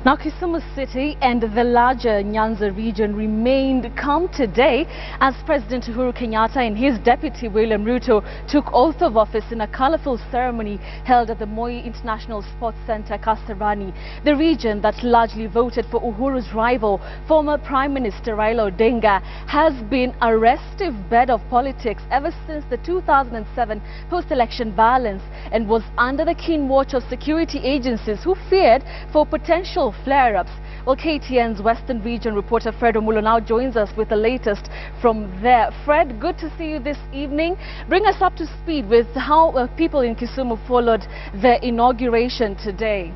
Now, Kisumu City and the larger Nyanza region remained calm today as President Uhuru Kenyatta and his deputy William Ruto took oath of office in a colorful ceremony held at the Moi International Sports Center, Kasarani. The region that largely voted for Uhuru's rival, former Prime Minister Raila Odinga, has been a restive bed of politics ever since the 2007 post-election violence and was under the keen watch of security agencies who feared for potential flare-ups. Well, KTN's Western Region reporter Fred Omulo now joins us with the latest from there. Fred, good to see you this evening. Bring us up to speed with how people in Kisumu followed the inauguration today.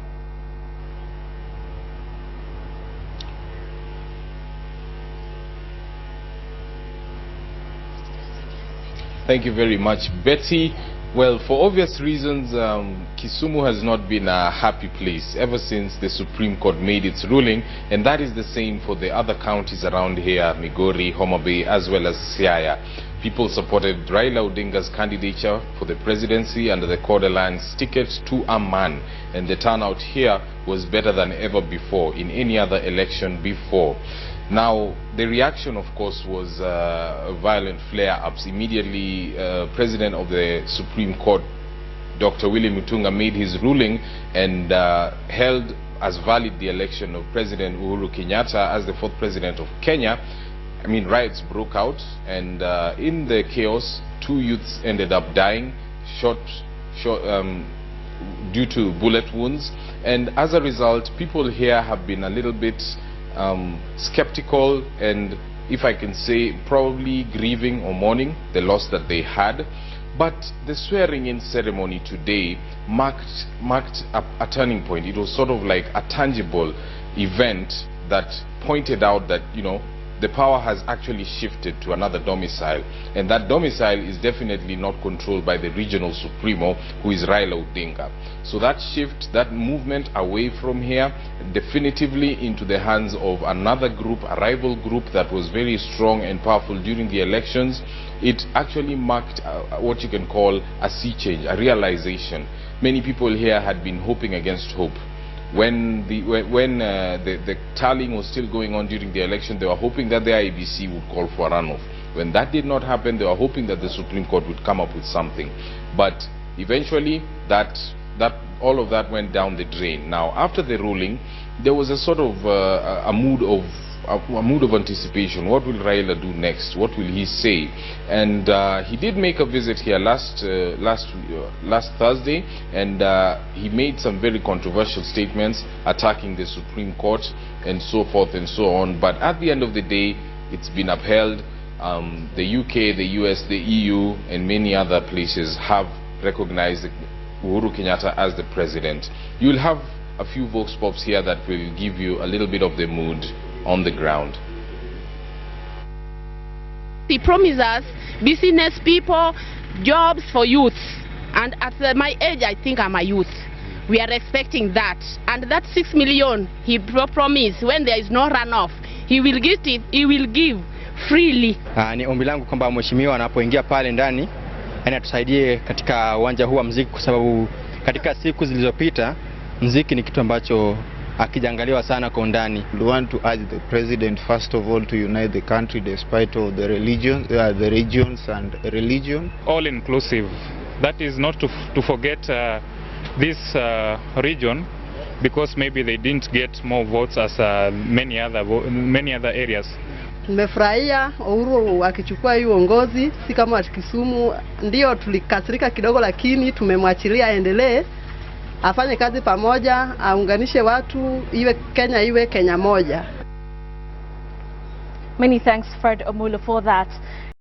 Thank you very much, Betty. Well, for obvious reasons, Kisumu has not been a happy place ever since the Supreme Court made its ruling, and that is the same for the other counties around here, Migori, Homa Bay, as well as Siaya. People supported Raila Odinga's candidature for the presidency under the Court Alliance ticket to a man, and the turnout here was better than ever before in any other election before. Now, the reaction, of course, was violent flare-ups. Immediately, President of the Supreme Court, Dr. William Mutunga, made his ruling and held as valid the election of President Uhuru Kenyatta as the fourth president of Kenya. I mean, riots broke out, and in the chaos, 2 youths ended up dying, due to bullet wounds. And as a result, people here have been a little bit skeptical and, if I can say, probably grieving or mourning the loss that they had. But the swearing-in ceremony today marked a turning point. It was sort of like a tangible event that pointed out that, you know, the power has actually shifted to another domicile, and that domicile is definitely not controlled by the regional supremo, who is Raila Odinga. So that shift, that movement away from here, definitively into the hands of another group, a rival group that was very strong and powerful during the elections, it actually marked what you can call a sea change, a realization. Many people here had been hoping against hope. When the tallying was still going on during the election, they were hoping that the IEBC would call for a runoff. When that did not happen, they were hoping that the Supreme Court would come up with something. But eventually, all of that went down the drain. Now, after the ruling, there was a sort of a mood of anticipation. What will Raila do next? What will he say? And he did make a visit here last Thursday, and he made some very controversial statements attacking the Supreme Court and so forth and so on. But at the end of the day, it's been upheld. The UK, the US, the EU, and many other places have recognized Uhuru Kenyatta as the president. You'll have a few vox pops here that will give you a little bit of the mood on the ground. He promised us business people, jobs for youth, and at my age, I think I'm a youth. We are expecting that, and that 6 million he promised, when there is no runoff, he will give it. He will give freely. Ni ombi langu kwamba mheshimiwa anapoingia pale ndani atusaidie katika uwanja huu wa muziki, kwa sababu katika siku zilizopita muziki ni kitu ambacho akijaangaliwa sana kwa undani. We want to urge the president first of all to unite the country despite of the regions and religion. All inclusive. That is not to forget this region, because maybe they didn't get more votes as many other areas. Nimefurahia Uhuru akichukua hii uongozi, si kama wa Kisumu. Ndio tulikasirika kidogo, lakini tumemwachilia aendelee, afanye kazi pamoja, aunganishe watu, iwe Kenya moja. Many thanks, Fred Omulo, for that.